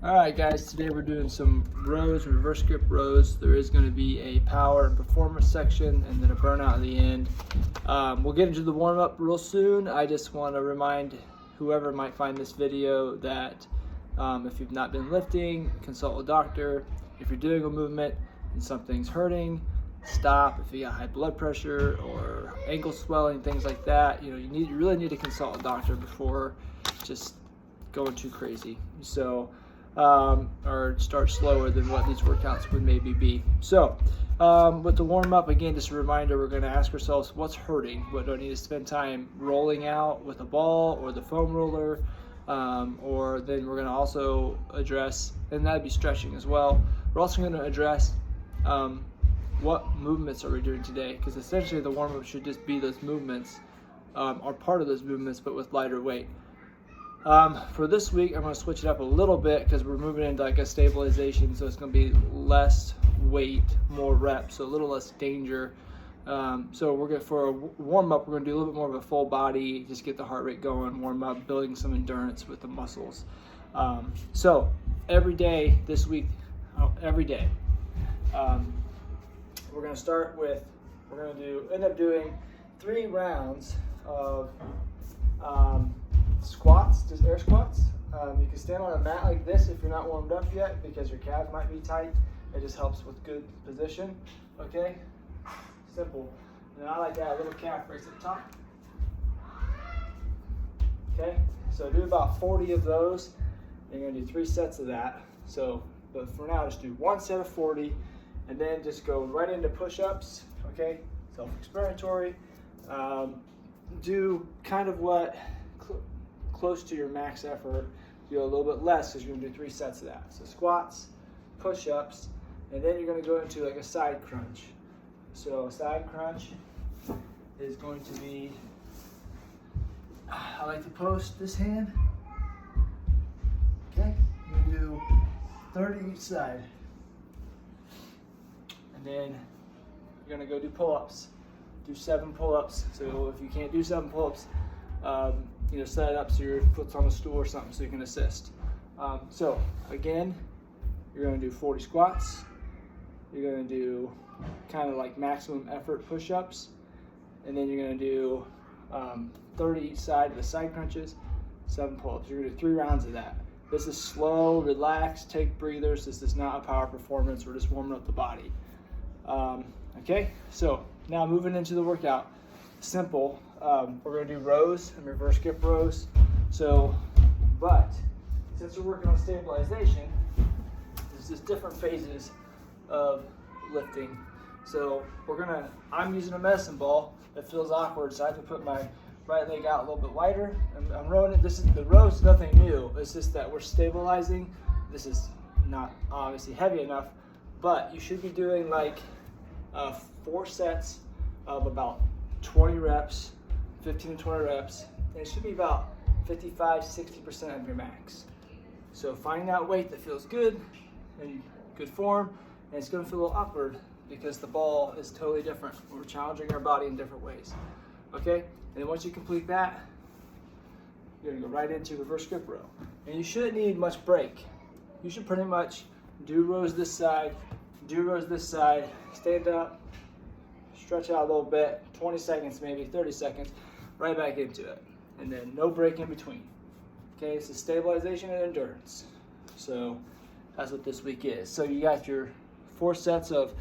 Alright guys, today we're doing some rows, reverse grip rows. There is going to be a power and performance section and then a burnout at the end. We'll get into the warm-up real soon. I just want to remind whoever might find this video that if you've not been lifting, consult a doctor. If you're doing a movement and something's hurting, stop. If you got high blood pressure or ankle swelling, things like that, you really need to consult a doctor before just going too crazy. So or start slower than what these workouts would maybe be. So with the warm up, again, just a reminder, we're going to ask ourselves what's hurting. What do I need to spend time rolling out with a ball or the foam roller, or then we're going to also address, and that'd be stretching as well. We're also going to address what movements are we doing today, because essentially the warm up should just be those movements, or part of those movements, but with lighter weight. For this week, I'm going to switch it up a little bit because we're moving into like a stabilization, so it's going to be less weight, more reps, so a little less danger. So we're going for a warm up, we're going to do a little bit more of a full body, just get the heart rate going, warm up, building some endurance with the muscles. So every day this week, every day, we're going to start with, we're going to end up doing 3 rounds of squats, just air squats. You can stand on a mat like this if you're not warmed up yet because your calves might be tight. It just helps with good position. Okay, simple. And I like to add a little calf raise at the top. Okay, so do about 40 of those. You're going to do 3 sets of that. So, but for now, just do 1 set of 40, and then just go right into push-ups. Okay, self-explanatory. Do kind of what close to your max effort, do a little bit less because you're going to do 3 sets of that. So squats, push-ups, and then you're going to go into like a side crunch. So a side crunch is going to be, I like to post this hand. Okay, you do 30 each side. And then you're going to go do pull-ups. Do 7 pull-ups. So if you can't do 7 pull-ups, set it up so your foot's on a stool or something so you can assist. So again, you're going to do 40 squats. You're going to do kind of like maximum effort push-ups, and then you're going to do 30 each side of the side crunches, 7 pull-ups. You're going to do 3 rounds of that. This is slow, relax, take breathers. This is not a power performance. We're just warming up the body. Okay, so now moving into the workout. Simple. We're going to do rows and reverse grip rows. So, but since we're working on stabilization, there's just different phases of lifting. So I'm using a medicine ball that feels awkward, so I have to put my right leg out a little bit wider. I'm rowing it. The rows is nothing new. It's just that we're stabilizing. This is not obviously heavy enough, but you should be doing like 4 sets of about 20 reps, 15 to 20 reps, and it should be about 55-60% of your max. So find that weight that feels good, in good form, and it's going to feel a little awkward because the ball is totally different. We're challenging our body in different ways. Okay, and then once you complete that, you're going to go right into reverse grip row. And you shouldn't need much break. You should pretty much do rows this side, do rows this side, stand up, stretch out a little bit, 20 seconds, maybe 30 seconds, right back into it. And then no break in between. Okay, this is stabilization and endurance. So that's what this week is. So you got your 4 sets of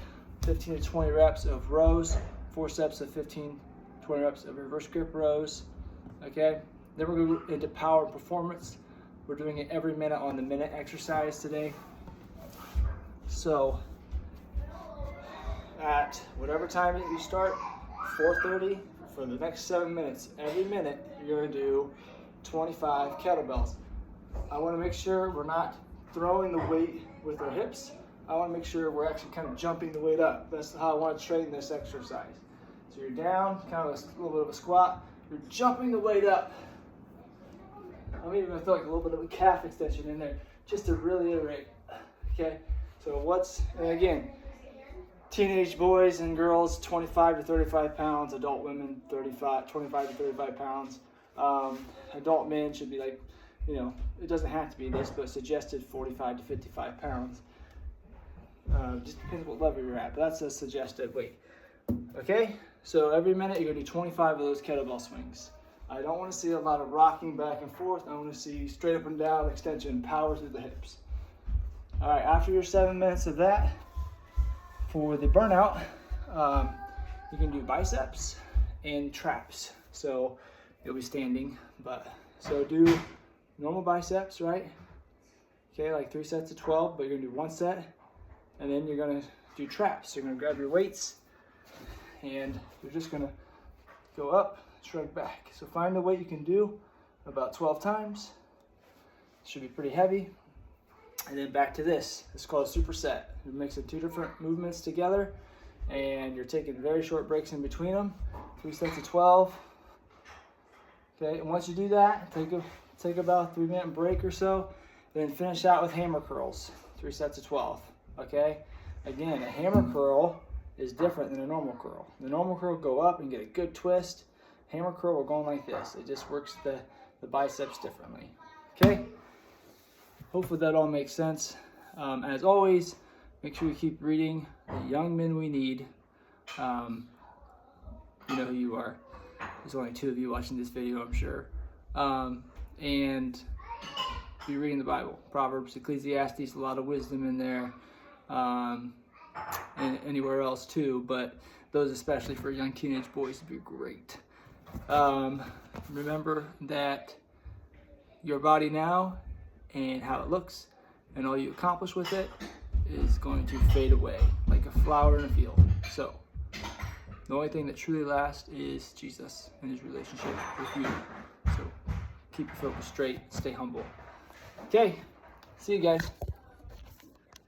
15 to 20 reps of rows, 4 sets of 15, 20 reps of reverse grip rows. Okay, then we're going into power performance. We're doing it every minute on the minute exercise today. So at whatever time that you start, 4:30, for the next 7 minutes, every minute you're going to do 25 kettlebells. I want to make sure we're not throwing the weight with our hips. I want to make sure we're actually kind of jumping the weight up. That's how I want to train this exercise. So you're down, kind of a little bit of a squat. You're jumping the weight up. I'm even going to throw like a little bit of a calf extension in there just to really iterate. Okay, so and again, teenage boys and girls, 25 to 35 pounds. Adult women, 25 to 35 pounds. Adult men should be like you know, it doesn't have to be this, but suggested 45 to 55 pounds. Just depends what level you're at, but that's a suggested weight. Okay, so every minute you're gonna do 25 of those kettlebell swings. I don't wanna see a lot of rocking back and forth. I wanna see straight up and down extension, power through the hips. All right, after your 7 minutes of that, for the burnout, you can do biceps and traps. So you'll be standing, so do normal biceps, right? Okay, like 3 sets of 12, but you're gonna do 1 set, and then you're gonna do traps. You're gonna grab your weights, and you're just gonna go up, shrug back. So find the weight you can do about 12 times. Should be pretty heavy. And then back to this. It's called a superset. You're mixing 2 different movements together, and you're taking very short breaks in between them. 3 sets of 12. Okay, and once you do that, take about a 3-minute break or so, then finish out with hammer curls. 3 sets of 12. Okay? Again, a hammer curl is different than a normal curl. The normal curl go up and get a good twist. Hammer curl, we're going like this. It just works the biceps differently. Okay? Hopefully that all makes sense. As always, make sure you keep reading The Young Men We Need. You know who you are. There's only 2 of you watching this video, I'm sure. And be reading the Bible. Proverbs, Ecclesiastes, a lot of wisdom in there. And anywhere else too, but those especially for young teenage boys would be great. Remember that your body now and how it looks and all you accomplish with it is going to fade away like a flower in a field. So the only thing that truly lasts is Jesus and his relationship with you. So keep your focus straight, stay humble. Okay, see you guys.